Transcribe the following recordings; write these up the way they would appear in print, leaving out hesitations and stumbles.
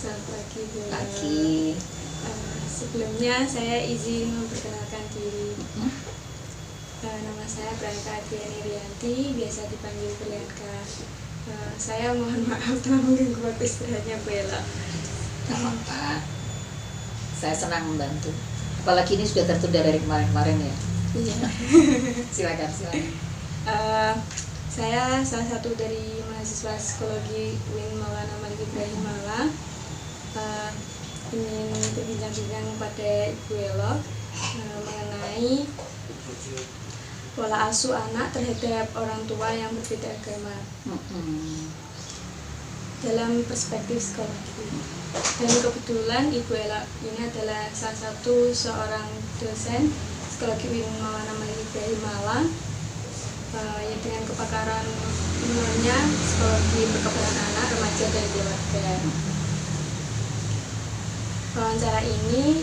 Selamat pagi Bu. Pagi. Sebelumnya saya izin memperkenalkan diri. Nama saya Branka Adriani Rianti, biasa dipanggil Brianka. Saya mohon maaf telah mengganggu waktu istirahatnya Bu Ella. Gak apa-apa, saya senang membantu. Apalagi ini sudah tertunda dari kemarin-kemarin ya. Iya. Silakan. Saya salah satu dari mahasiswa psikologi UIN Maulana Malik Ibrahim Malang. Ingin berbincang-bincang pada Ibu Ella mengenai pola asuh anak terhadap orang tua yang berbeda agama dalam perspektif psikologi. Dan kebetulan Ibu Ella ini adalah salah satu seorang dosen psikologi UIN Maulana Malik Ibrahim Malang yang dengan kepakaran umumnya psikologi perkembangan anak, remaja, dan keluarga. Wawancara ini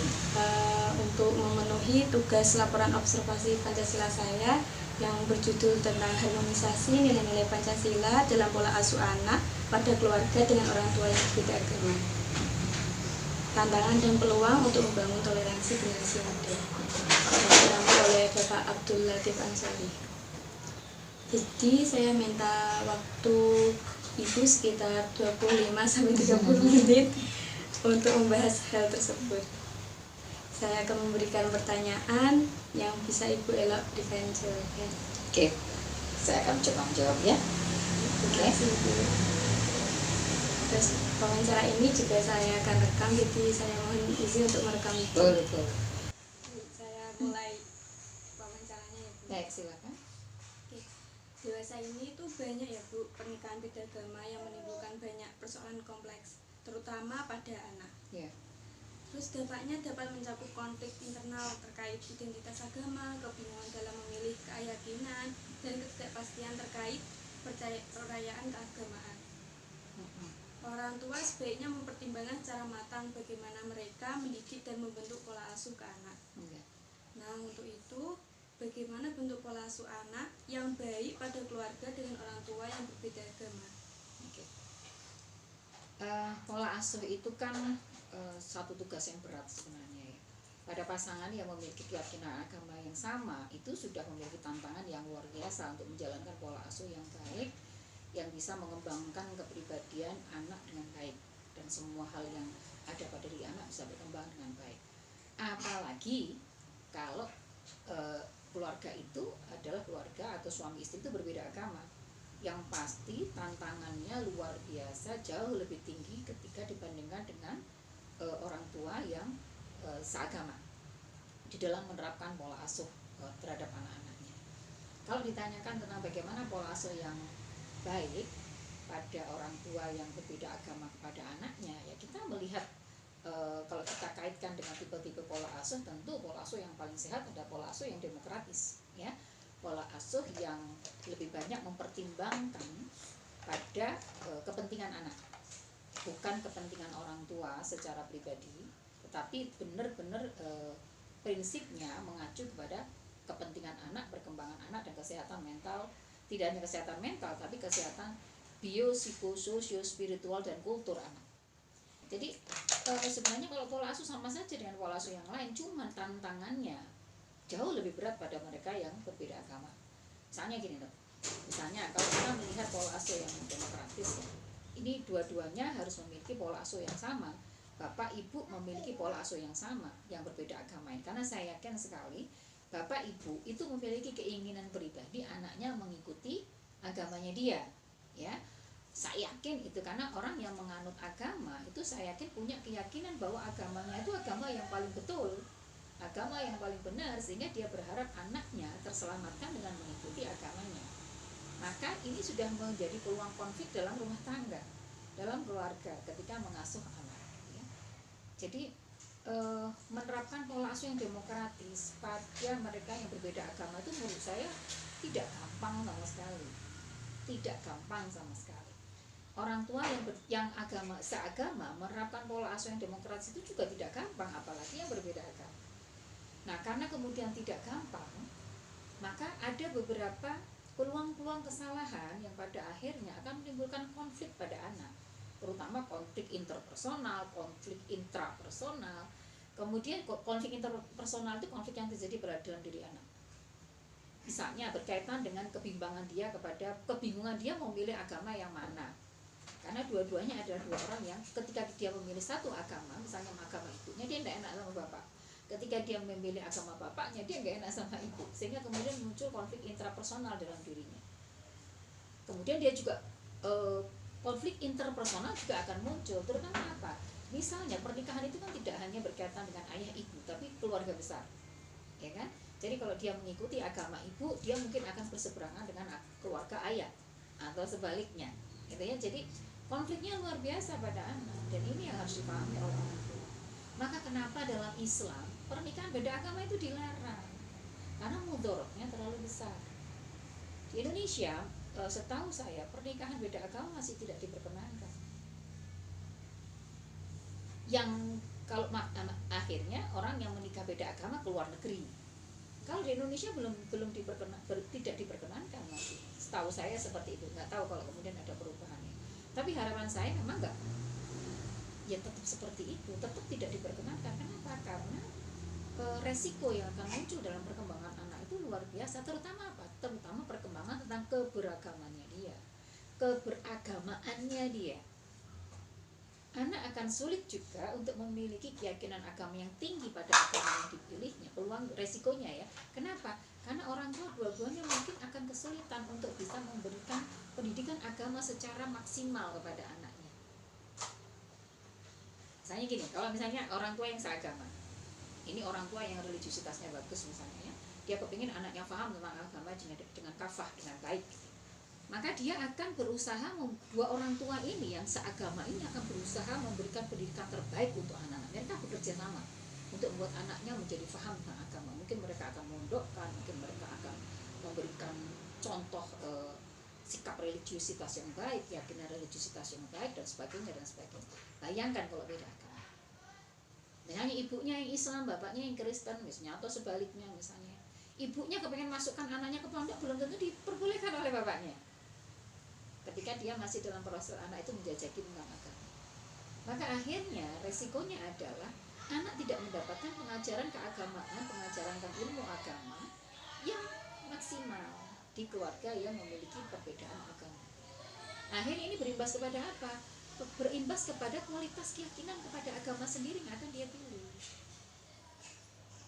untuk memenuhi tugas laporan observasi Pancasila saya yang berjudul tentang harmonisasi nilai-nilai Pancasila dalam pola asuh anak pada keluarga dengan orang tua yang berbeda agama. Tantangan dan peluang untuk membangun toleransi generasi muda. Diramu oleh Bapak Abdul Latif Ansari. Jadi saya minta waktu Ibu sekitar 25-30 menit untuk membahas hal tersebut. Saya akan memberikan pertanyaan yang bisa Ibu Ella berikan jawaban. Oke, saya akan coba menjawab ya. Terima kasih Ibu. Terus wawancara ini juga saya akan rekam, jadi saya mohon izin untuk merekam itu. Betul. Saya mulai wawancaranya ya Bu. Baik, silakan. Oke. Dewasa ini tuh banyak ya Bu pernikahan beda agama yang menimbulkan banyak persoalan kompleks, terutama pada anak. Ya. Terus dampaknya dapat mencakup konflik internal terkait identitas agama, kebingungan dalam memilih keyakinan, dan ketidakpastian terkait perayaan keagamaan. Orang tua sebaiknya mempertimbangkan secara matang bagaimana mereka mendidik dan membentuk pola asuh ke anak. Nah, untuk itu, bagaimana bentuk pola asuh anak yang baik pada keluarga dengan orang tua yang berbeda agama? Pola asuh itu kan satu tugas yang berat sebenarnya ya. Pada pasangan yang memiliki keyakinan agama yang sama, itu sudah memiliki tantangan yang luar biasa untuk menjalankan pola asuh yang baik, yang bisa mengembangkan kepribadian anak dengan baik, dan semua hal yang ada pada diri anak bisa berkembang dengan baik. Apalagi kalau keluarga itu adalah keluarga atau suami istri itu berbeda agama, yang pasti tantangannya luar biasa, jauh lebih tinggi ketika dibandingkan dengan orang tua yang seagama di dalam menerapkan pola asuh terhadap anak-anaknya. Kalau ditanyakan tentang bagaimana pola asuh yang baik pada orang tua yang berbeda agama kepada anaknya, ya kita melihat kalau kita kaitkan dengan tipe-tipe pola asuh, tentu pola asuh yang paling sehat adalah pola asuh yang demokratis, ya. Pola asuh yang lebih banyak mempertimbangkan pada kepentingan anak, bukan kepentingan orang tua secara pribadi, tetapi benar-benar prinsipnya mengacu kepada kepentingan anak, perkembangan anak, dan kesehatan mental. Tidak hanya kesehatan mental, tapi kesehatan bio, psiko, sosio, spiritual, dan kultur anak. Jadi sebenarnya kalau pola asuh sama saja dengan pola asuh yang lain, cuma tantangannya jauh lebih berat pada mereka yang berbeda agama. Misalnya gini dok, misalnya kalau kita melihat pola asuh yang demokratis ya, ini dua-duanya harus memiliki pola asuh yang sama. Bapak ibu memiliki pola asuh yang sama, yang berbeda agama ini. Karena saya yakin sekali bapak ibu itu memiliki keinginan pribadi anaknya mengikuti agamanya dia, ya. Saya yakin itu, karena orang yang menganut agama itu saya yakin punya keyakinan bahwa agamanya itu agama yang paling betul, agama yang paling benar, sehingga dia berharap anaknya terselamatkan dengan mengikuti agamanya. Maka ini sudah menjadi peluang konflik dalam rumah tangga, dalam keluarga ketika mengasuh anak, ya. Jadi menerapkan pola asuh yang demokratis pada mereka yang berbeda agama itu menurut saya tidak gampang sama sekali. Orang tua yang seagama menerapkan pola asuh yang demokratis itu juga tidak gampang, apalagi yang berbeda agama. Nah, karena kemudian tidak gampang, maka ada beberapa peluang-peluang kesalahan yang pada akhirnya akan menimbulkan konflik pada anak. terutama konflik interpersonal, konflik intrapersonal. Kemudian konflik interpersonal itu konflik yang terjadi pada dalam diri anak. Misalnya berkaitan dengan kebingungan dia mau milih agama yang mana. Karena dua-duanya adalah dua orang yang ketika dia memilih satu agama, misalnya agama ibunya, dia tidak enak sama bapak. Ketika dia memilih agama bapaknya, dia nggak enak sama ibu. Sehingga kemudian muncul konflik intrapersonal dalam dirinya. Kemudian dia juga konflik interpersonal juga akan muncul. Terutama apa? Misalnya pernikahan itu kan tidak hanya berkaitan dengan ayah ibu, tapi keluarga besar, ya kan? Jadi kalau dia mengikuti agama ibu, dia mungkin akan berseberangan dengan keluarga ayah atau sebaliknya, gitu ya. Jadi konfliknya luar biasa pada anak, dan ini yang harus dipahami oleh orang tua. Maka kenapa dalam Islam pernikahan beda agama itu dilarang? Karena mudorotnya terlalu besar. Di Indonesia, setahu saya pernikahan beda agama masih tidak diperkenankan. Yang kalau akhirnya orang yang menikah beda agama ke luar negeri. Kalau di Indonesia tidak diperkenankan masih. Setahu saya seperti itu. Nggak tahu kalau kemudian ada perubahannya. Tapi harapan saya memang nggak. Ya tetap seperti itu, tetap tidak diperkenankan. Kenapa? Karena resiko yang akan muncul dalam perkembangan anak itu luar biasa. Terutama apa? Terutama perkembangan tentang keberagamannya dia. Anak akan sulit juga untuk memiliki keyakinan agama yang tinggi pada agama yang dipilihnya. Peluang resikonya ya. Kenapa? Karena orang tua dua-duanya mungkin akan kesulitan untuk bisa memberikan pendidikan agama secara maksimal kepada anaknya. Misalnya gini, kalau misalnya orang tua yang seagama, ini orang tua yang religiusitasnya bagus misalnya ya, dia kepingin anaknya paham tentang agama dengan kafah, dengan baik, maka dia akan berusaha, dua orang tua ini yang seagama ini akan berusaha memberikan pendidikan terbaik untuk anak-anak. Mereka bekerja sama untuk membuat anaknya menjadi paham tentang agama. Mungkin mereka akan mondokkan, mungkin mereka akan memberikan contoh sikap religiusitas yang baik, keyakinan religiusitas yang baik, dan sebagainya. Bayangkan kalau beda agama. Misalnya ibunya yang Islam, bapaknya yang Kristen misalnya, atau sebaliknya misalnya. Ibunya kepengen masukkan anaknya ke pondok, belum tentu diperbolehkan oleh bapaknya. Ketika dia masih dalam proses anak itu menjajaki tentang agama, maka akhirnya resikonya adalah anak tidak mendapatkan pengajaran keagamaan, pengajaran tentang ilmu agama yang maksimal di keluarga yang memiliki perbedaan agama. Akhirnya ini berimbas kepada apa? Berimbas kepada kualitas keyakinan kepada agama sendiri yang akan dia pilih.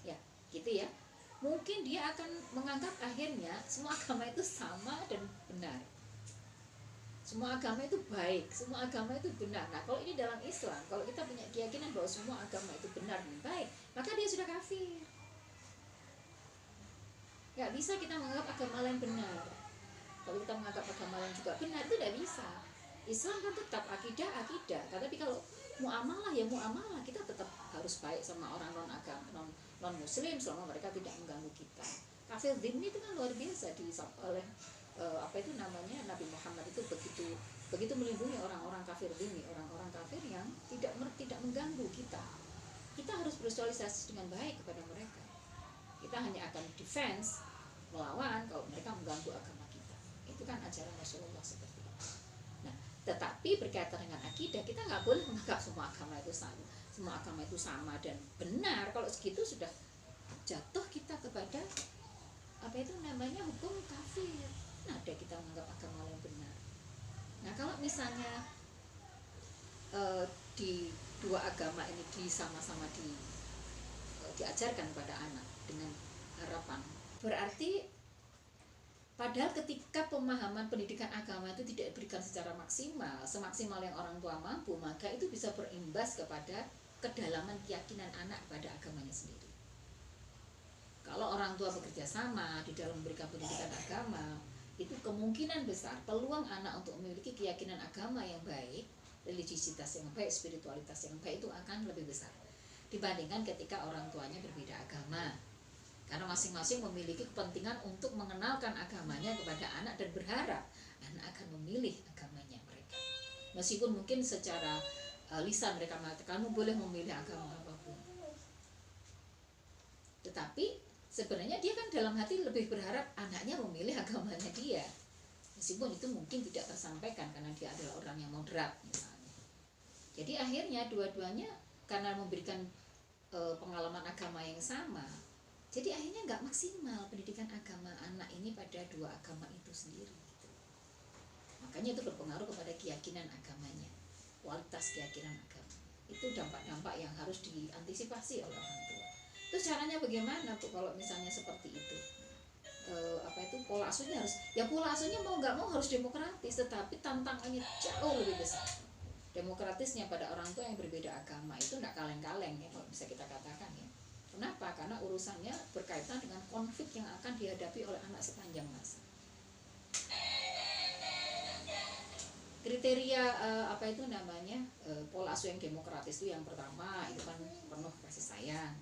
Ya, gitu ya. Mungkin dia akan menganggap akhirnya semua agama itu sama dan benar. Semua agama itu baik, semua agama itu benar. Nah, kalau ini dalam Islam, kalau kita punya keyakinan bahwa semua agama itu benar dan baik, maka dia sudah kafir. Gak bisa kita menganggap agama lain benar. Kalau kita menganggap agama lain juga benar, itu tidak bisa. Islam kan tetap akidah, tapi kalau muamalah ya muamalah, kita tetap harus baik sama orang non muslim selama mereka tidak mengganggu kita. Kafir dhimmi itu kan luar biasa oleh Nabi Muhammad itu begitu melindungi orang-orang kafir dhimmi, orang-orang kafir yang tidak mengganggu kita. Kita harus bersosialisasi dengan baik kepada mereka. Kita hanya akan defense, melawan kalau mereka mengganggu agama kita. Itu kan ajaran Rasulullah seperti itu. Nah, tetapi berkaitan dengan akidah, kita nggak boleh menganggap semua agama itu sama dan benar. Kalau segitu sudah jatuh kita kepada hukum kafir. Nah, ada kita menganggap agama lain benar. Nah, kalau misalnya di dua agama ini sama-sama diajarkan pada anak dengan harapan, berarti padahal ketika pemahaman pendidikan agama itu tidak diberikan secara semaksimal yang orang tua mampu, maka itu bisa berimbas kepada kedalaman keyakinan anak pada agamanya sendiri. Kalau orang tua bekerja sama di dalam memberikan pendidikan agama, itu kemungkinan besar peluang anak untuk memiliki keyakinan agama yang baik, religiusitas yang baik, spiritualitas yang baik itu akan lebih besar dibandingkan ketika orang tuanya berbeda agama. Karena masing-masing memiliki kepentingan untuk mengenalkan agamanya kepada anak dan berharap anak akan memilih agamanya mereka. Meskipun mungkin secara lisan mereka mengatakan kamu boleh memilih agama apapun, tetapi sebenarnya dia kan dalam hati lebih berharap anaknya memilih agamanya dia, meskipun itu mungkin tidak tersampaikan karena dia adalah orang yang moderat misalnya. Jadi akhirnya dua-duanya karena memberikan pengalaman agama yang sama, jadi akhirnya nggak maksimal pendidikan agama anak ini pada dua agama itu sendiri gitu. Makanya itu berpengaruh kepada keyakinan agamanya, kualitas keyakinan agama. Itu dampak-dampak yang harus diantisipasi oleh orang tua. Terus caranya bagaimana Bu kalau misalnya seperti itu? Pola asuhnya harus, ya pola asuhnya mau nggak mau harus demokratis, tetapi tantangannya jauh lebih besar. Demokratisnya pada orang tua yang berbeda agama itu tidak kaleng-kaleng ya, kalau bisa kita katakan ya. Kenapa? Karena urusannya berkaitan dengan konflik yang akan dihadapi oleh anak sepanjang masa. Kriteria pola asuh yang demokratis itu yang pertama itu kan penuh kasih sayang.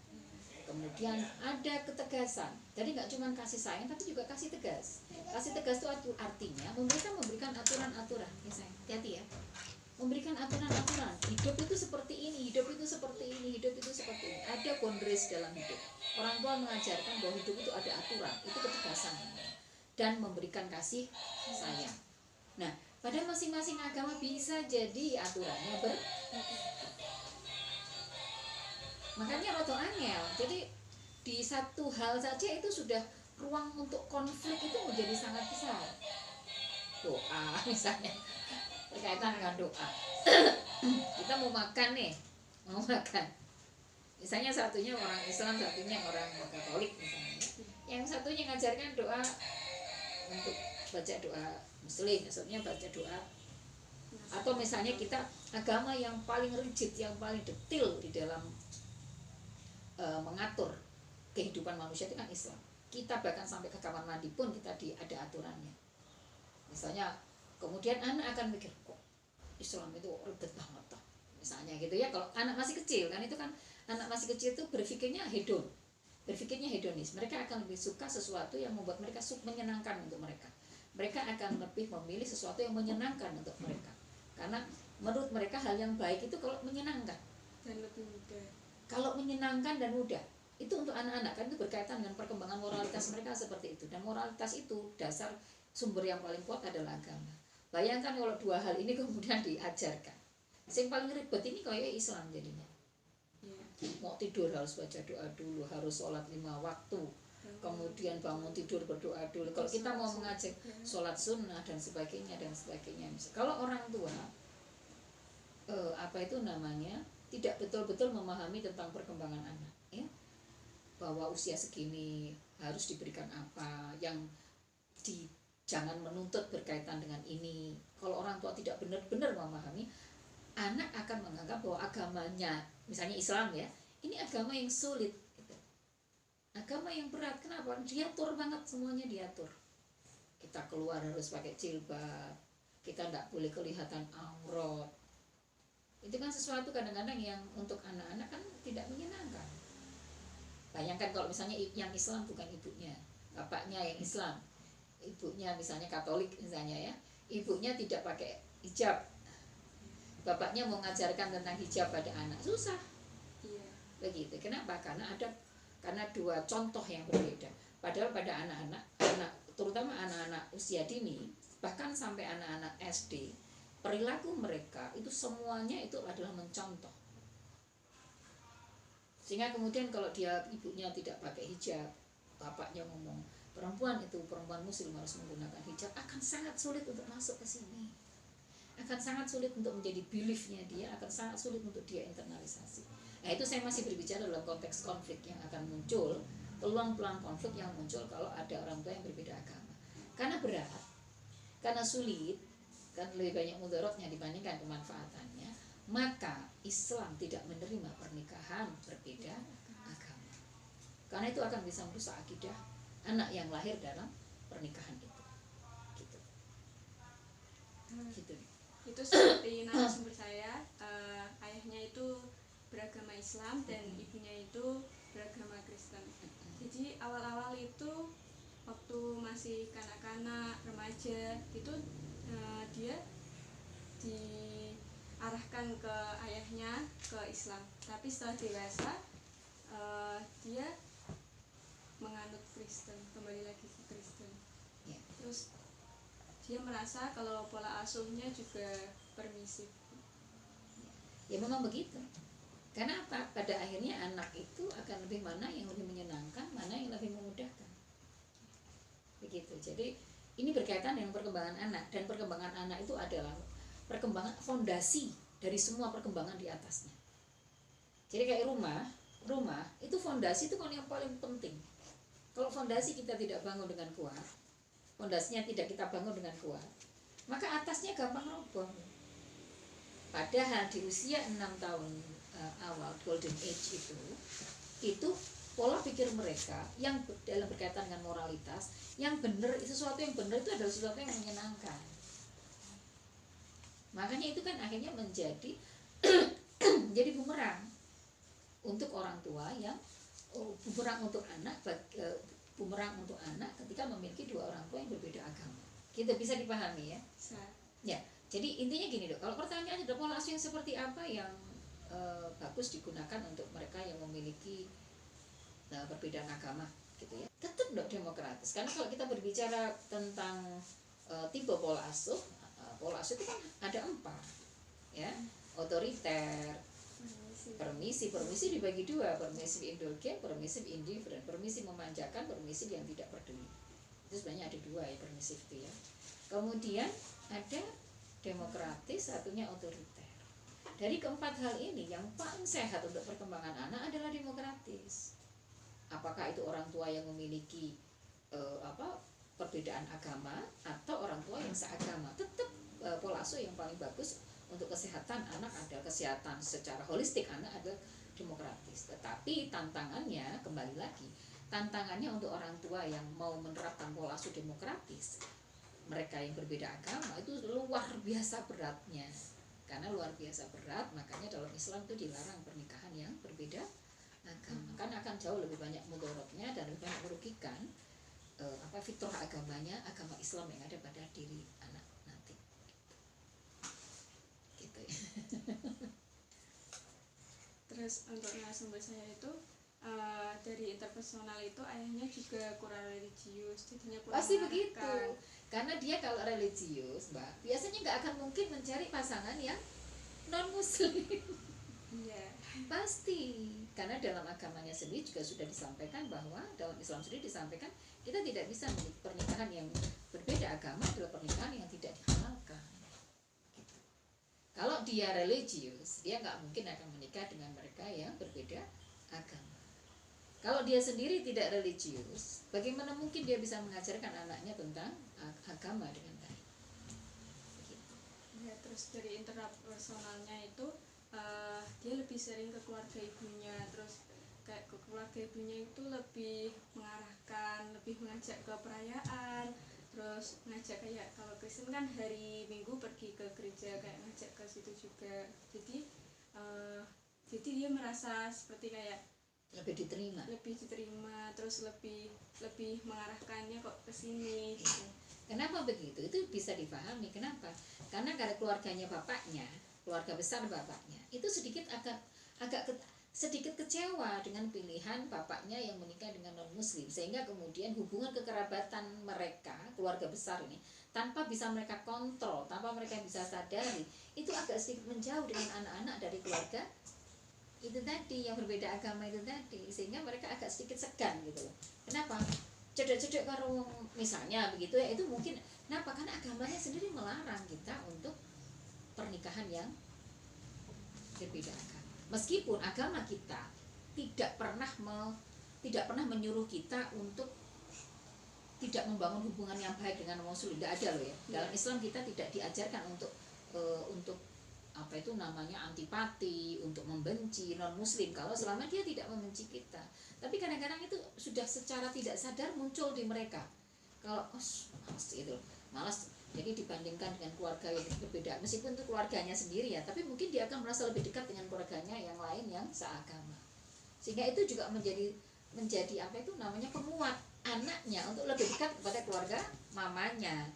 Kemudian ada ketegasan. Jadi nggak cuma kasih sayang tapi juga kasih tegas. Kasih tegas itu artinya memberikan aturan-aturan. Ya sayang, hati-hati ya. Memberikan aturan-aturan. Hidup itu seperti ini, hidup itu seperti ini, hidup itu seperti ini. Ada boundaries dalam hidup. Orang tua mengajarkan bahwa hidup itu ada aturan, itu ketegasan. Dan memberikan kasih sayang. Nah, pada masing-masing agama bisa jadi aturannya makanya roto angel. Jadi di satu hal saja itu sudah ruang untuk konflik itu menjadi sangat besar. Doa misalnya berkaitan dengan doa. Kita mau makan nih, misalnya satunya orang Islam, satunya orang Katolik misalnya. Yang satunya ngajarkan doa untuk baca doa Muslim, maksudnya baca doa. Atau misalnya kita agama yang paling rigid, yang paling detail di dalam mengatur kehidupan manusia itu kan Islam. Kita bahkan sampai ke kamar mandi pun ada aturannya. Misalnya kemudian anak akan mikir kok Islam itu ribet banget toh. Misalnya gitu ya, kalau anak masih kecil kan, itu kan anak masih kecil itu berpikirnya hedonis. Mereka akan lebih suka sesuatu yang membuat mereka menyenangkan untuk mereka. Mereka akan lebih memilih sesuatu yang menyenangkan untuk mereka. Karena menurut mereka hal yang baik itu kalau menyenangkan dan lebih mudah. Kalau menyenangkan dan mudah, itu untuk anak-anak kan itu berkaitan dengan perkembangan moralitas mereka seperti itu. Dan moralitas itu dasar sumber yang paling kuat adalah agama. Bayangkan kalau dua hal ini kemudian diajarkan. Yang paling ribet ini kayak Islam jadinya. Mau tidur harus baca doa dulu, harus sholat 5 waktu. Kemudian bangun tidur berdoa dulu. Kalau kita mau mengajak sholat sunnah dan sebagainya. Kalau orang tua tidak betul-betul memahami tentang perkembangan anak ya, bahwa usia segini harus diberikan apa, jangan menuntut berkaitan dengan ini. Kalau orang tua tidak benar-benar memahami, anak akan menganggap bahwa agamanya, misalnya Islam ya, ini agama yang sulit gitu. Agama yang berat. Kenapa? Diatur banget, semuanya diatur. Kita keluar harus pakai jilbab, kita tidak boleh kelihatan aurat. Itu kan sesuatu kadang-kadang yang untuk anak-anak kan tidak menyenangkan. Bayangkan kalau misalnya yang Islam bukan ibunya, bapaknya yang Islam, ibunya misalnya Katolik misalnya ya, ibunya tidak pakai hijab, bapaknya mau mengajarkan tentang hijab pada anak, susah. Begitu. Kenapa? Karena dua contoh yang berbeda. Padahal pada anak-anak, terutama anak-anak usia dini, bahkan sampai anak-anak SD, perilaku mereka itu semuanya itu adalah mencontoh. Sehingga kemudian kalau ibunya tidak pakai hijab, bapaknya ngomong perempuan muslim harus menggunakan hijab, akan sangat sulit untuk masuk ke sini. Akan sangat sulit untuk menjadi beliefnya dia, akan sangat sulit untuk dia internalisasi. Nah, itu saya masih berbicara dalam konteks konflik yang akan muncul, peluang-peluang konflik yang muncul kalau ada orang tua yang berbeda agama. Karena berat, karena sulit, kan lebih banyak mudaratnya dibandingkan kemanfaatannya, maka Islam tidak menerima pernikahan berbeda agama. Karena itu akan bisa merusak akidah anak yang lahir dalam pernikahan itu. Gitu. Itu seperti narasumber saya, ayahnya itu beragama Islam dan ibunya itu beragama Kristen. Jadi awal-awal itu waktu masih kanak-kanak, remaja itu dia diarahkan ke ayahnya ke Islam. Tapi setelah dewasa dia menganut Kristen, kembali lagi ke Kristen. Terus dia merasa kalau pola asuhnya juga permisif. Ya memang begitu. Karena apa? Pada akhirnya anak itu akan lebih mana yang lebih menyenangkan, mana yang lebih memudahkan. Begitu. Jadi ini berkaitan dengan perkembangan anak, dan perkembangan anak itu adalah perkembangan fondasi dari semua perkembangan di atasnya. Jadi kayak rumah itu fondasi itu kan yang paling penting. Kalau fondasi kita tidak bangun dengan kuat, fondasinya tidak kita bangun dengan kuat, maka atasnya gampang roboh. Padahal di usia 6 tahun awal golden age itu pola pikir mereka yang dalam berkaitan dengan moralitas, yang benar, sesuatu yang benar itu adalah sesuatu yang menyenangkan. Makanya itu kan akhirnya menjadi menjadi bumerang untuk orang tua, yang bumerang untuk anak, bumerang untuk anak ketika memiliki dua orang tua yang berbeda agama. Kita bisa dipahami ya? Ya, jadi intinya gini dok. Kalau pertanyaannya dok, pola asuh yang seperti apa yang bagus digunakan untuk mereka yang memiliki perbedaan agama, gitu ya? Tetap dok demokratis. Karena kalau kita berbicara tentang tipe pola asuh itu kan ada 4, ya, otoriter, permisif dibagi 2, permisif indulgen, permisif indifferent, permisif memanjakan, permisif yang tidak peduli. Itu sebenarnya ada 2 ya, permisif itu ya. Kemudian ada demokratis, satunya otoriter. Dari keempat hal ini yang paling sehat untuk perkembangan anak adalah demokratis. Apakah itu orang tua yang memiliki perbedaan agama atau orang tua yang seagama, tetap pola asuh yang paling bagus untuk kesehatan anak adalah kesehatan secara holistik anak adalah demokratis. Tetapi tantangannya, kembali lagi, tantangannya untuk orang tua yang mau menerapkan pola asuh demokratis, mereka yang berbeda agama, itu luar biasa beratnya. Karena luar biasa berat, makanya dalam Islam itu dilarang pernikahan yang berbeda agama. Kan akan jauh lebih banyak mudaratnya dan lebih banyak merugikan fitrah agamanya, agama Islam yang ada pada diri anak nanti. Gitu ya. Terus untuk narasumber saya itu dari interpersonal itu ayahnya juga kurang religius, jadinya kurang Pasti mengarahkan. begitu. Karena dia kalau religius, Mbak, biasanya nggak akan mungkin mencari pasangan yang non muslim. Iya. Pasti. Karena dalam agamanya sendiri juga sudah disampaikan bahwa dalam Islam sendiri disampaikan kita tidak bisa memiliki pernikahan yang berbeda agama adalah pernikahan yang tidak dihalalkan. Gitu. Kalau dia religius, dia nggak mungkin akan menikah dengan mereka yang berbeda agama. Kalau dia sendiri tidak religius, bagaimana mungkin dia bisa mengajarkan anaknya tentang agama dengan baik? Begitu. Ya, terus dari interpersonalnya itu dia lebih sering ke keluarga ibunya, terus kayak ke keluarga ibunya itu lebih mengarahkan, lebih mengajak ke perayaan, terus ngajak kayak kalau Kristen kan hari Minggu pergi ke gereja, kayak ngajak ke situ juga. Jadi dia merasa seperti kayak lebih diterima, terus lebih mengarahkannya kok ke sini gitu. Kenapa begitu? Itu bisa dipahami. Kenapa? Karena keluarganya bapaknya, keluarga besar bapaknya, itu agak sedikit kecewa dengan pilihan bapaknya yang menikah dengan non muslim, sehingga kemudian hubungan kekerabatan mereka, keluarga besar ini, tanpa bisa mereka kontrol, tanpa mereka bisa sadari, itu agak sedikit menjauh dengan anak-anak dari keluarga itu tadi yang berbeda agama itu tadi, sehingga mereka agak sedikit segan gitu loh. Kenapa? Cedek-cedek karo misalnya begitu ya, itu mungkin kenapa? Karena agamanya sendiri melarang kita untuk pernikahan yang berbeda agama. Meskipun agama kita tidak pernah menyuruh kita untuk tidak membangun hubungan yang baik dengan muslim, tidak ada loh ya. Dalam Islam kita tidak diajarkan untuk antipati, untuk membenci non muslim kalau selama dia tidak membenci kita. Tapi kadang-kadang itu sudah secara tidak sadar muncul di mereka. Kalau malas, jadi dibandingkan dengan keluarga yang berbeda, meskipun itu keluarganya sendiri ya, tapi mungkin dia akan merasa lebih dekat dengan keluarganya yang lain yang seagama. Sehingga itu juga menjadi penguat anaknya untuk lebih dekat kepada keluarga mamanya.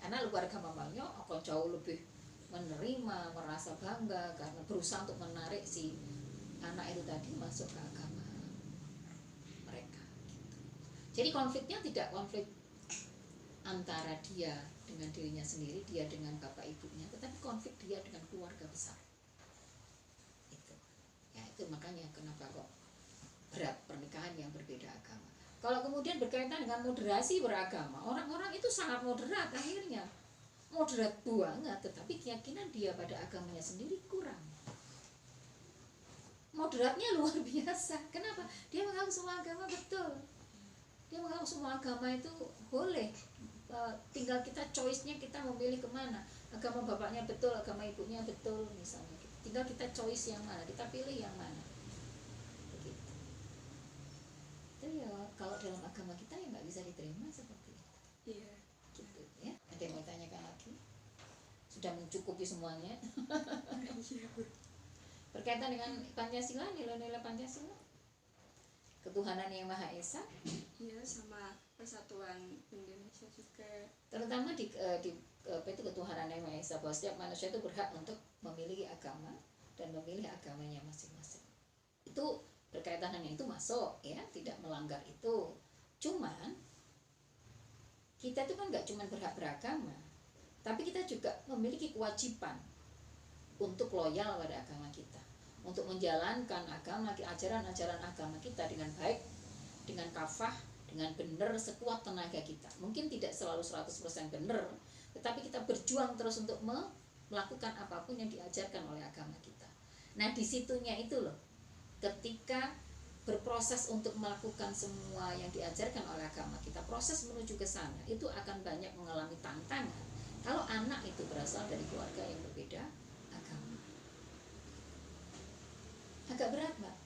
Karena keluarga mamanya akan jauh lebih menerima, merasa bangga karena berusaha untuk menarik si anak itu tadi masuk ke agama mereka gitu. Jadi konfliknya tidak konflik antara dia dengan dirinya sendiri, dia dengan bapak ibunya, tetapi konflik dia dengan keluarga besar. kenapa kok berat pernikahan yang berbeda agama. Kalau kemudian berkaitan dengan moderasi beragama, orang-orang itu sangat moderat akhirnya, moderat banget, tetapi keyakinan dia pada agamanya sendiri kurang. Moderatnya luar biasa. Kenapa? Dia mengaku semua agama betul. Dia mengaku semua agama itu boleh. Tinggal kita choice-nya, kita memilih kemana. Agama bapaknya betul, agama ibunya betul misalnya. Tinggal kita choice yang mana, kita pilih yang mana. Begitu. Itu ya kalau dalam agama kita ya nggak bisa diterima seperti itu. Iya. Gitu ya. Ada yang mau tanyakan lagi? Sudah mencukupi semuanya. Iya, Bu. Berkaitan dengan Pancasila, nilai-nilai Pancasila, ketuhanan yang Maha Esa, Iya, sama persatuan Indonesia juga. terutama di apa itu ketuhanan yang Maha Esa, bahwa setiap manusia itu berhak untuk memiliki agama dan memilih agamanya masing-masing. Itu berkaitan dengan itu masuk ya, tidak melanggar itu. Cuman kita itu kan nggak cuma berhak beragama, tapi kita juga memiliki kewajiban untuk loyal pada agama kita, untuk menjalankan agama, ajaran-ajaran agama kita dengan baik, dengan kafah, dengan benar sekuat tenaga kita. Mungkin tidak selalu 100% benar, tetapi kita berjuang terus untuk melakukan apapun yang diajarkan oleh agama kita. Nah, disitunya itu loh, ketika berproses untuk melakukan semua yang diajarkan oleh agama kita, proses menuju ke sana itu akan banyak mengalami tantangan kalau anak itu berasal dari keluarga yang berbeda agama. Agak berat, Mbak.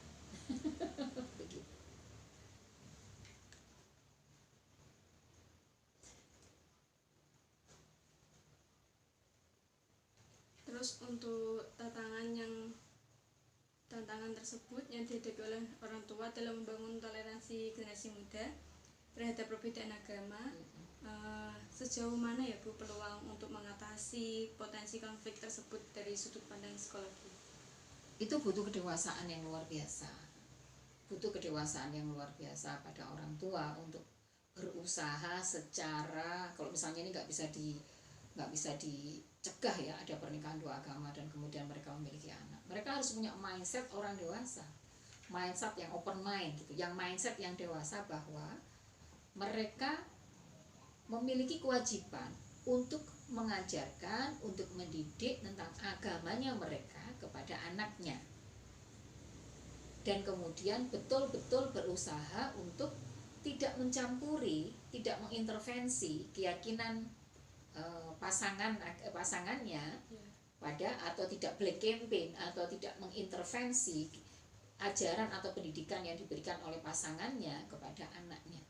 Begitu. Terus untuk tantangan tersebut yang dihadapi oleh orang tua dalam membangun toleransi generasi muda terhadap perbedaan agama, sejauh mana ya Bu peluang untuk mengatasi potensi konflik tersebut dari sudut pandang psikologi? Itu butuh kedewasaan yang luar biasa. Butuh kedewasaan yang luar biasa pada orang tua untuk berusaha secara, kalau misalnya ini nggak bisa dicegah ya, ada pernikahan dua agama dan kemudian mereka memiliki anak. Mereka harus punya mindset orang dewasa, mindset yang open mind gitu, yang mindset yang dewasa bahwa mereka memiliki kewajiban untuk mengajarkan, untuk mendidik tentang agamanya mereka kepada anaknya, dan kemudian betul-betul berusaha untuk tidak mencampuri, tidak mengintervensi keyakinan pasangannya pada, atau tidak black campaign, atau tidak mengintervensi ajaran atau pendidikan yang diberikan oleh pasangannya kepada anaknya.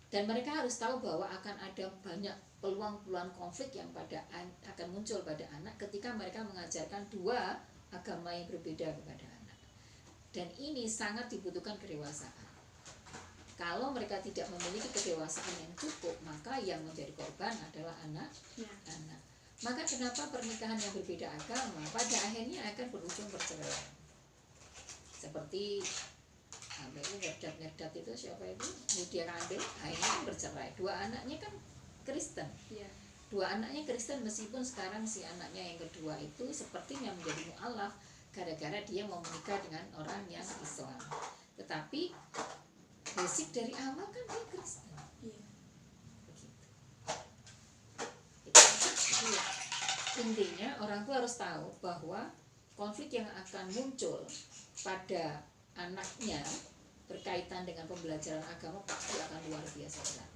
Dan mereka harus tahu bahwa akan ada banyak peluang-peluang konflik yang akan muncul pada anak ketika mereka mengajarkan dua agama yang berbeda kepada anak. Dan ini sangat dibutuhkan kedewasaan. Kalau mereka tidak memiliki kedewasaan yang cukup, maka yang menjadi korban adalah anak. Maka kenapa pernikahan yang berbeda agama pada akhirnya akan berujung perceraian? Seperti Merdat itu siapa itu? Lydia Kandel, akhirnya kan bercerai. Dua anaknya kan Kristen. Dua anaknya Kristen, meskipun sekarang si anaknya yang kedua itu sepertinya menjadi mu'alaf gara-gara dia mau menikah dengan orang yang Islam. Tetapi basic dari awal kan dia Kristen. Begitu. Intinya orang tua harus tahu bahwa konflik yang akan muncul pada anaknya berkaitan dengan pembelajaran agama pasti akan luar biasa berat.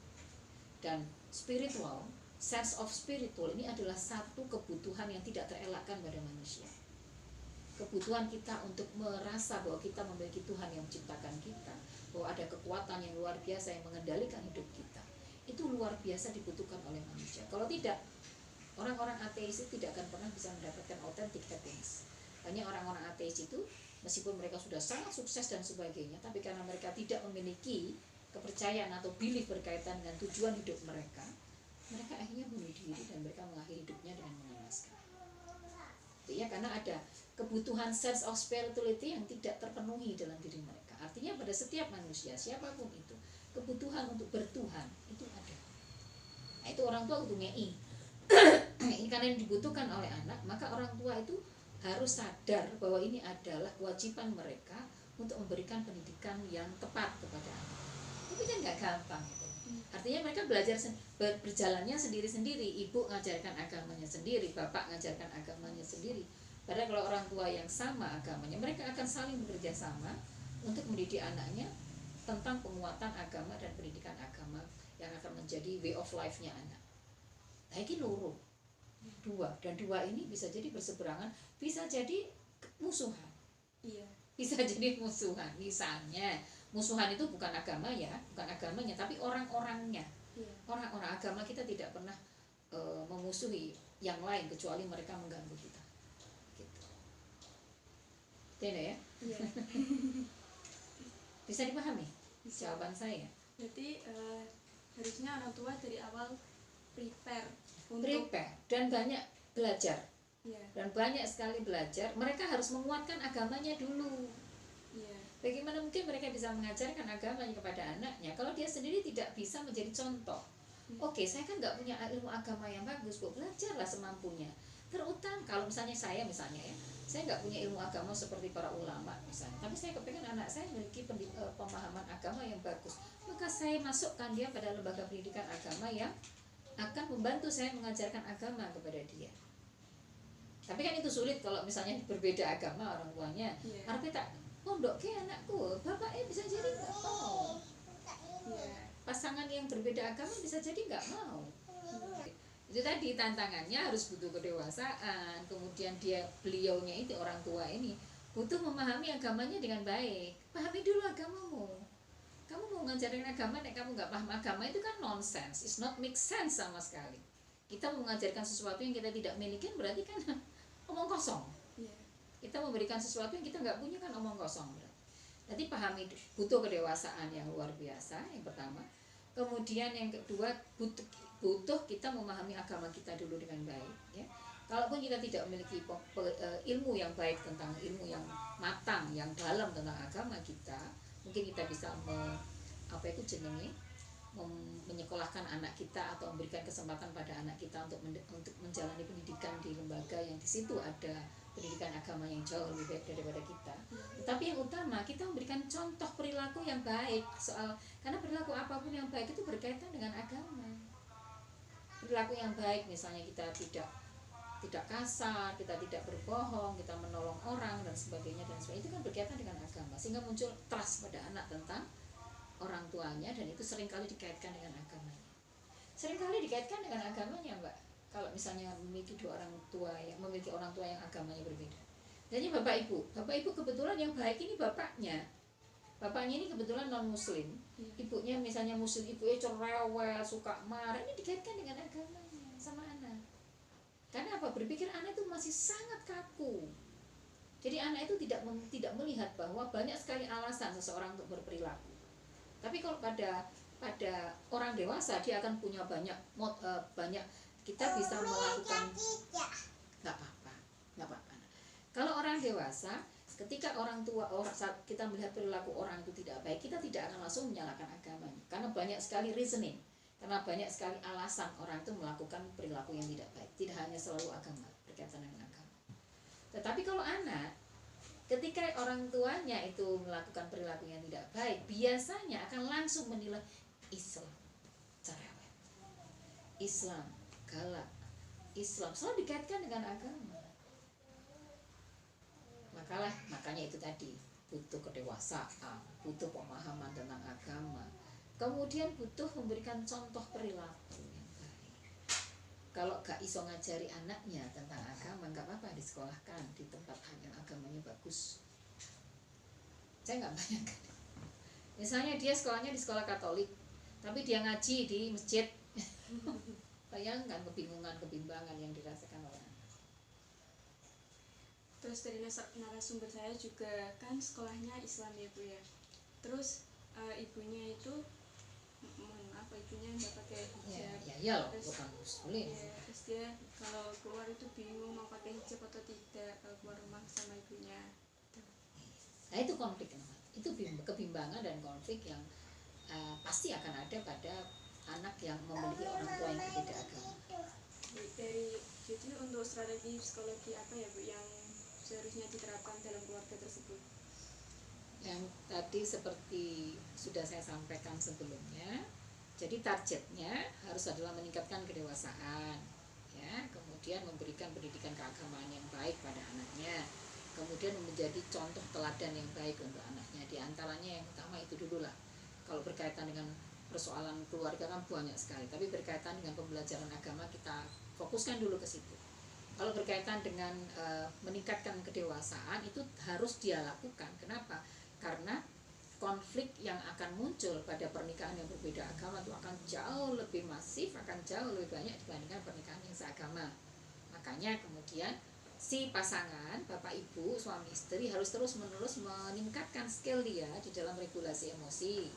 Dan spiritual, sense of spiritual ini adalah satu kebutuhan yang tidak terelakkan pada manusia. Kebutuhan kita untuk merasa bahwa kita memiliki Tuhan yang menciptakan kita, bahwa ada kekuatan yang luar biasa yang mengendalikan hidup kita, itu luar biasa dibutuhkan oleh manusia. Kalau tidak, orang-orang ateis itu tidak akan pernah bisa mendapatkan authentic happiness. Banyak orang-orang ateis itu meskipun mereka sudah sangat sukses dan sebagainya, tapi karena mereka tidak memiliki kepercayaan atau belief berkaitan dengan tujuan hidup mereka akhirnya bunuh diri dan mereka mengakhiri hidupnya dengan mengenaskan. Ya, karena ada kebutuhan sense of spirituality yang tidak terpenuhi dalam diri mereka. Artinya pada setiap manusia, siapapun itu, kebutuhan untuk bertuhan itu ada. Nah, itu orang tua kudu ngei. Ini karena yang dibutuhkan oleh anak, maka orang tua itu harus sadar bahwa ini adalah kewajiban mereka untuk memberikan pendidikan yang tepat kepada anak. Tapi kan nggak gampang gitu. Artinya mereka belajar berjalannya sendiri-sendiri. Ibu ngajarkan agamanya sendiri, bapak ngajarkan agamanya sendiri. Padahal kalau orang tua yang sama agamanya, mereka akan saling bekerja sama untuk mendidik anaknya tentang penguatan agama dan pendidikan agama yang akan menjadi way of life-nya anak. Nah, ini loro. Dua, dan dua ini bisa jadi berseberangan, bisa jadi musuhan. Iya. Bisa jadi musuhan. Misalnya, musuhan itu bukan agama ya, bukan agamanya, tapi orang-orangnya. Iya. Orang-orang agama kita tidak pernah memusuhi yang lain kecuali mereka mengganggu kita. Gitu. Tidak ya? Iya. Bisa dipahami Bisa. jawaban saya? Berarti harusnya orang tua dari awal prepare untuk Prepare dan banyak belajar. Iya. Dan banyak sekali belajar. Mereka harus menguatkan agamanya dulu. Iya. Bagaimana mungkin mereka bisa mengajarkan agamanya kepada anaknya kalau dia sendiri tidak bisa menjadi contoh? Oke, saya kan nggak punya ilmu agama yang bagus, Bu. Belajarlah semampunya. Terutama kalau misalnya saya ya, saya nggak punya ilmu agama seperti para ulama misalnya, tapi saya kepengen anak saya memiliki pemahaman agama yang bagus, maka saya masukkan dia pada lembaga pendidikan agama yang akan membantu saya mengajarkan agama kepada dia. Tapi kan itu sulit kalau misalnya berbeda agama orang tuanya. Iya. Artinya tak pondok ke anakku, bapaknya bisa jadi nggak mau. Iya. Pasangan yang berbeda agama bisa jadi nggak mau. Itu tadi tantangannya harus butuh kedewasaan. Kemudian beliaunya itu orang tua ini butuh memahami agamanya dengan baik. Pahami dulu agamamu. Kamu mau ngajarin agama, nek kamu nggak paham agama itu kan nonsense. It's not make sense sama sekali. Kita mau mengajarkan sesuatu yang kita tidak miliki berarti kan omong kosong. Iya. Kita memberikan sesuatu yang kita nggak punya kan omong kosong. Jadi pahami, butuh kedewasaan yang luar biasa yang pertama. Kemudian yang kedua butuh kita memahami agama kita dulu dengan baik. Ya. Kalaupun kita tidak memiliki ilmu yang baik tentang ilmu yang matang, yang dalam tentang agama kita, mungkin kita bisa menyekolahkan anak kita atau memberikan kesempatan pada anak kita untuk menjalani pendidikan di lembaga yang di situ ada pendidikan agama yang jauh lebih baik daripada kita. Tetapi yang utama kita memberikan contoh perilaku yang baik karena perilaku apapun yang baik itu berkaitan dengan agama. Perilaku yang baik misalnya kita tidak kasar, kita tidak berbohong, kita menolong orang dan sebagainya itu kan berkaitan dengan agama sehingga muncul trust pada anak tentang orang tuanya dan itu seringkali dikaitkan dengan agamanya. Seringkali dikaitkan dengan agamanya, Mbak. Kalau misalnya memiliki memiliki orang tua yang agamanya berbeda. Jadi Bapak Ibu kebetulan yang baik ini bapaknya. Bapaknya ini kebetulan non muslim. Ibunya misalnya muslim, ibunya cerewet, suka marah. Ini dikaitkan dengan agamanya sama anak. Karena apa? Berpikir anak itu masih sangat kaku. Jadi anak itu tidak melihat bahwa banyak sekali alasan seseorang untuk berperilaku. Tapi kalau pada orang dewasa dia akan punya banyak kita bisa melakukan nggak apa-apa. Kalau orang dewasa, ketika saat kita melihat perilaku orang itu tidak baik, kita tidak akan langsung menyalahkan agamanya, karena banyak sekali reasoning, karena banyak sekali alasan orang itu melakukan perilaku yang tidak baik. Tidak hanya selalu agama, berkaitan dengan agama. Tetapi kalau anak, ketika orang tuanya itu melakukan perilaku yang tidak baik, biasanya akan langsung menilai Islam cerewet, Islam galak, Islam selalu dikaitkan dengan agama. Makanya itu tadi butuh kedewasaan, butuh pemahaman tentang agama, kemudian butuh memberikan contoh perilaku yang baik. Kalau gak iso ngajari anaknya tentang agama, gak apa-apa disekolahkan di tempat yang agamanya bagus. Saya gak bayangkan, misalnya dia sekolahnya di sekolah Katolik, tapi dia ngaji di masjid. Bayangkan kebimbangan yang dirasakan oleh anak. Terus dari narasumber saya juga kan sekolahnya Islam ya Bu ya. Terus ibunya itu ibunya nggak pakai hijab. Ya loh, bukan muslim. Ya, terus dia kalau keluar itu bingung mau pakai hijab atau tidak kalau keluar rumah sama ibunya. Nah itu konflik, itu kebimbangan dan konflik yang pasti akan ada pada anak yang memiliki orang tua yang berbeda agama. Jadi untuk strategi psikologi apa ya Bu yang seharusnya diterapkan dalam keluarga tersebut? Ya tadi seperti sudah saya sampaikan sebelumnya, jadi targetnya harus adalah meningkatkan kedewasaan, ya, kemudian memberikan pendidikan keagamaan yang baik pada anaknya, kemudian menjadi contoh teladan yang baik untuk anaknya. Di antaranya yang utama itu dulu lah. Kalau berkaitan dengan persoalan keluarga kan banyak sekali, tapi berkaitan dengan pembelajaran agama kita fokuskan dulu ke situ. Kalau berkaitan dengan meningkatkan kedewasaan itu harus dia lakukan. Kenapa? Karena konflik yang akan muncul pada pernikahan yang berbeda agama itu akan jauh lebih masif, akan jauh lebih banyak dibandingkan pernikahan yang seagama. Makanya kemudian si pasangan, bapak ibu, suami istri harus terus menerus meningkatkan skill dia di dalam regulasi emosi,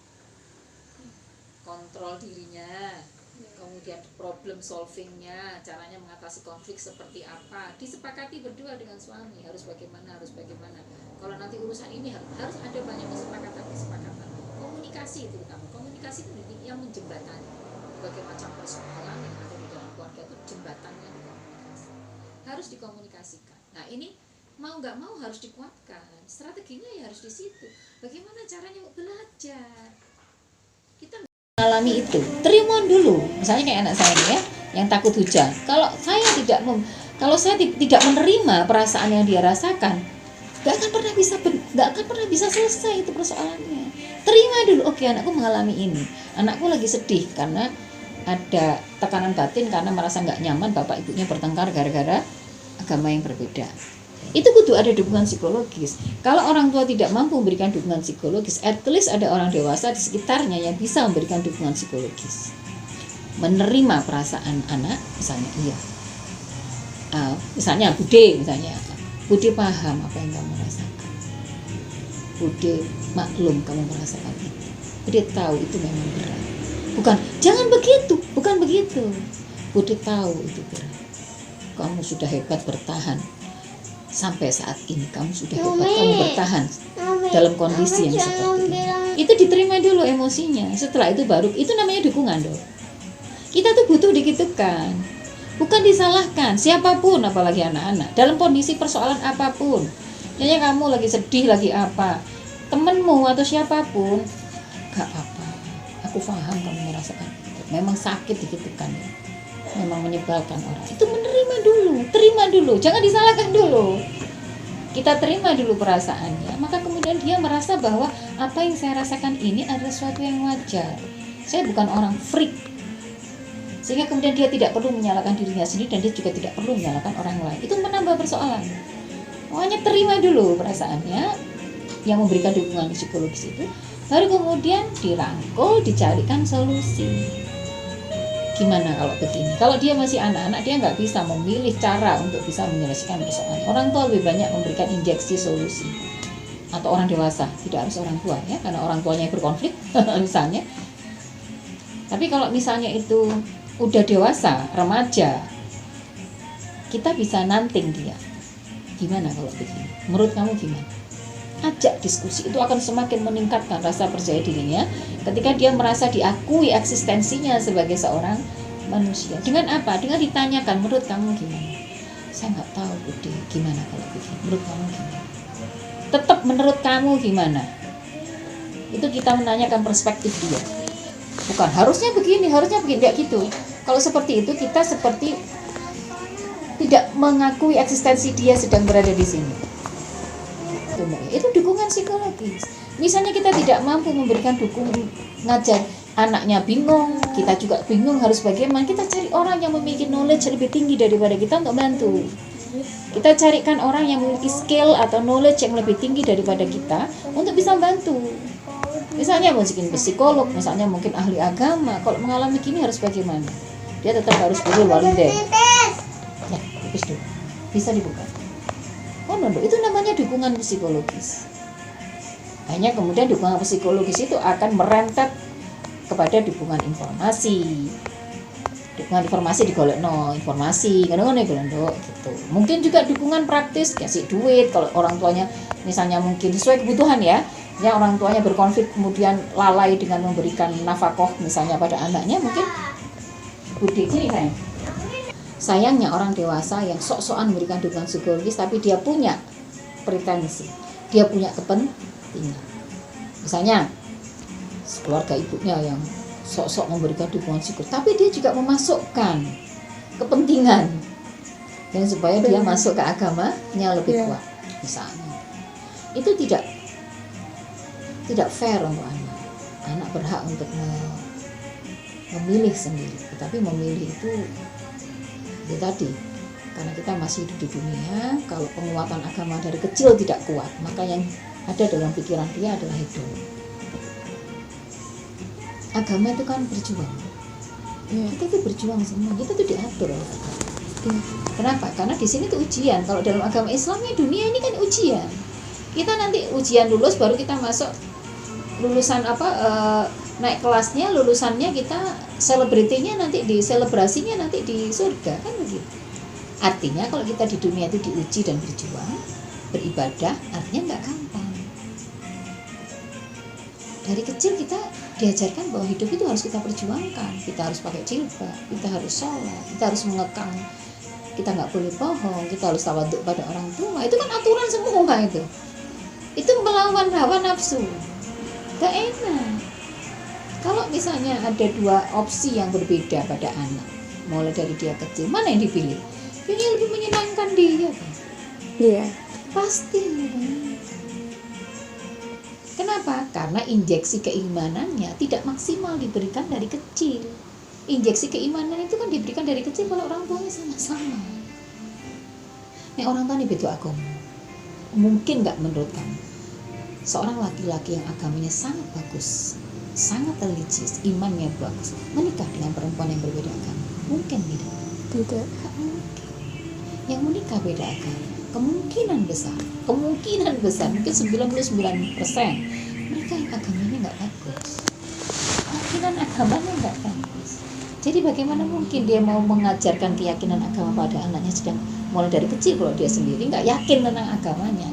kontrol dirinya, kemudian problem solvingnya, caranya mengatasi konflik seperti apa, disepakati berdua dengan suami, harus bagaimana. Kalau nanti urusan ini harus ada banyak kesepakatan. Komunikasi itu utama. Komunikasi itu yang menjembatani berbagai macam persoalan yang ada di dalam keluarga, itu jembatannya di komunikasi. Harus dikomunikasikan. Nah, ini mau nggak mau harus dikuatkan. Strateginya ya harus di situ. Bagaimana caranya belajar? Kita mengalami itu, terima dulu. Misalnya kayak anak saya ini ya, yang takut hujan. Kalau saya tidak menerima perasaan yang dia rasakan, nggak akan pernah bisa selesai itu persoalannya. Terima dulu, oke, anakku mengalami ini, anakku lagi sedih karena ada tekanan batin karena merasa nggak nyaman bapak ibunya bertengkar gara-gara agama yang berbeda. Itu kudu ada dukungan psikologis. Kalau orang tua tidak mampu memberikan dukungan psikologis, at least ada orang dewasa di sekitarnya yang bisa memberikan dukungan psikologis. Menerima perasaan anak, misalnya misalnya Bude paham apa yang kamu rasakan. Bude maklum kamu merasakan itu. Bude tahu itu memang berat. Bukan begitu. Bude tahu itu berat. Kamu sudah hebat bertahan. Sampai saat ini kamu sudah hebat, kamu bertahan dalam kondisi yang seperti ini. Itu diterima dulu emosinya. Setelah itu baru, itu namanya dukungan dong. Kita tuh butuh dikitukan, bukan disalahkan siapapun, apalagi anak-anak dalam kondisi persoalan apapun. Misalnya kamu lagi sedih, lagi apa, temenmu atau siapapun, gak apa-apa, aku paham kamu merasakan itu. Memang sakit dikitukan ya. Memang menyebalkan orang. Itu menerima dulu, terima dulu, jangan disalahkan dulu. Kita terima dulu perasaannya, maka kemudian dia merasa bahwa apa yang saya rasakan ini adalah sesuatu yang wajar. Saya bukan orang freak. Sehingga kemudian dia tidak perlu menyalahkan dirinya sendiri dan dia juga tidak perlu menyalahkan orang lain. Itu menambah persoalan. Pokoknya terima dulu perasaannya, yang memberikan dukungan psikologis itu, baru kemudian dirangkul, dicarikan solusi. Gimana kalau begini? Kalau dia masih anak-anak, dia nggak bisa memilih cara untuk bisa menyelesaikan persoalan. Orang tua lebih banyak memberikan injeksi solusi. Atau orang dewasa, tidak harus orang tua ya, karena orang tuanya berkonflik misalnya. Tapi kalau misalnya itu udah dewasa, remaja, kita bisa nanting dia. Gimana kalau begini? Menurut kamu gimana? Ajak diskusi, itu akan semakin meningkatkan rasa percaya dirinya ketika dia merasa diakui eksistensinya sebagai seorang manusia. Dengan apa? Dengan ditanyakan, menurut kamu gimana? Saya nggak tahu, Bude, gimana kalau begini? Menurut kamu gimana? Tetap menurut kamu gimana? Itu kita menanyakan perspektif dia. Bukan harusnya begini, enggak gitu. Kalau seperti itu, kita seperti tidak mengakui eksistensi dia sedang berada di sini. Itu dukungan psikologis. Misalnya kita tidak mampu memberikan dukungan, ngajar anaknya bingung, kita juga bingung harus bagaimana, kita cari orang yang memiliki knowledge lebih tinggi daripada kita untuk bantu. Kita carikan orang yang memiliki skill atau knowledge yang lebih tinggi daripada kita untuk bisa bantu. Misalnya mungkin psikolog, misalnya mungkin ahli agama. Kalau mengalami gini harus bagaimana? Dia tetap harus birrul walidain. Ya, habis dulu. Bisa dibuka. Itu namanya dukungan psikologis. Hanya kemudian dukungan psikologis itu akan merentet kepada dukungan informasi. Dukungan informasi digolekno, informasi kadang-kadang gitu. Mungkin juga dukungan praktis, kasih duit kalau orang tuanya misalnya mungkin sesuai kebutuhan ya. Ya orang tuanya berkonflik kemudian lalai dengan memberikan nafkah misalnya pada anaknya, mungkin Bude sini sayang. Sayangnya orang dewasa yang sok-sokan memberikan dukungan psikologis tapi dia punya pretensi, dia punya kepentingan. Misalnya keluarga ibunya yang sok-sok memberikan dukungan syukur, tapi dia juga memasukkan kepentingan yang supaya dia masuk ke agamanya lebih kuat. Misalnya itu tidak fair untuk anak. Anak berhak untuk memilih sendiri, tetapi memilih itu ya tadi, karena kita masih hidup di dunia. Kalau penguatan agama dari kecil tidak kuat, maka yang ada dalam pikiran dia adalah hidup. Agama itu kan berjuang. Kita tuh berjuang semua, kita tuh diatur oleh agama. Kenapa? Karena di sini tuh ujian. Kalau dalam agama Islamnya dunia ini kan ujian. Kita nanti ujian lulus baru kita masuk lulusan naik kelasnya, lulusannya kita selebritinya nanti di selebrasinya nanti di surga, kan begitu. Artinya kalau kita di dunia itu diuji dan berjuang, beribadah, artinya nggak gampang. Dari kecil kita diajarkan bahwa hidup itu harus kita perjuangkan. Kita harus pakai jilbab, kita harus sholat, kita harus mengekang, kita nggak boleh bohong, kita harus tawaduk pada orang tua. Itu kan aturan semua itu. Itu melawan hawa nafsu. Gak enak. Kalau misalnya ada dua opsi yang berbeda pada anak, mulai dari dia kecil, mana yang dipilih? Yang lebih menyenangkan dia kan? Iya. Pasti. Kenapa? Karena injeksi keimanannya tidak maksimal diberikan dari kecil. Injeksi keimanan itu kan diberikan dari kecil kalau orang tuanya sama-sama. Nih orang tua ini beda agama. Mungkin nggak menurut kamu? Seorang laki-laki yang agamanya sangat bagus, sangat religius, imannya bagus, menikah dengan perempuan yang berbeda agama, mungkin tidak? Tidak. Mungkin. Yang menikah beda agama, kemungkinan besar mungkin 99% mereka yang agamanya nggak bagus, keyakinan agamanya nggak bagus. Jadi bagaimana mungkin dia mau mengajarkan keyakinan agama pada anaknya sedang mulai dari kecil kalau dia sendiri nggak yakin tentang agamanya,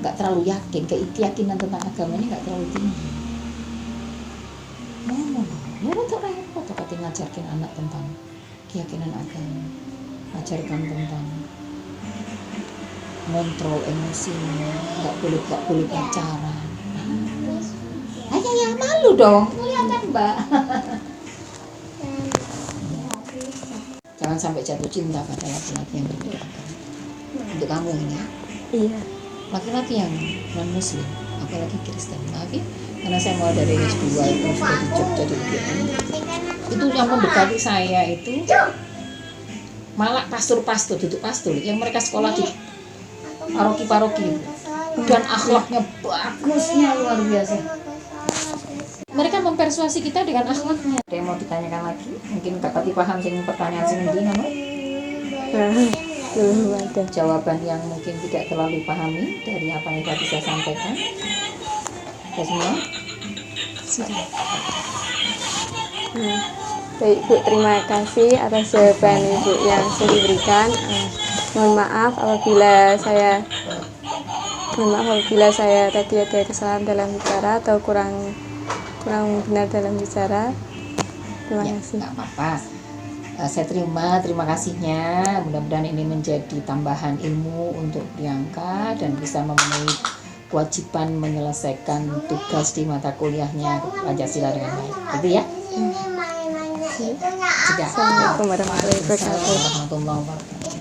nggak terlalu yakin, keyakinan tentang agamanya nggak terlalu tinggi. Ya untuk repot kalau ngajarkan anak tentang keyakinan agama, ajarkan tentang kontrol emosinya, nggak boleh pacaran. Ya malu dong, kelihatan mbak. Jangan sampai jatuh cinta pada laki-laki yang berbeda agama. Untuk kamu ini ya. Iya. Laki-laki yang non muslim, apalagi Kristen, tapi karena saya mau dari S2 itu sudah di Jogja di UGM, itu yang mendekati saya itu malah pastor duduk pastor yang mereka sekolah di paroki dan akhlaknya bagusnya luar biasa. Mereka mempersuasi kita dengan akhlaknya. Ada yang mau ditanyakan lagi? Mungkin Kak Pati paham sing pertanyaan sing endi ngono? Belum ada. Jawaban yang mungkin tidak terlalu pahami dari apa yang tadi saya sampaikan. Ya semua? Sudah. Baik Bu, terima kasih atas jawaban Ibu yang sudah diberikan. Mohon maaf apabila saya tadi ada kesalahan dalam bicara atau kurang benar dalam bicara. Terima kasih. Nggak apa-apa. Saya terima kasihnya. Mudah-mudahan ini menjadi tambahan ilmu untuk Priyanka dan bisa memenuhi kewajiban menyelesaikan tugas di mata kuliahnya Pancasila dengan baik. Gitu ya? Sudah. Assalamualaikum warahmatullahi wabarakatuh. Assalamualaikum warahmatullahi wabarakatuh.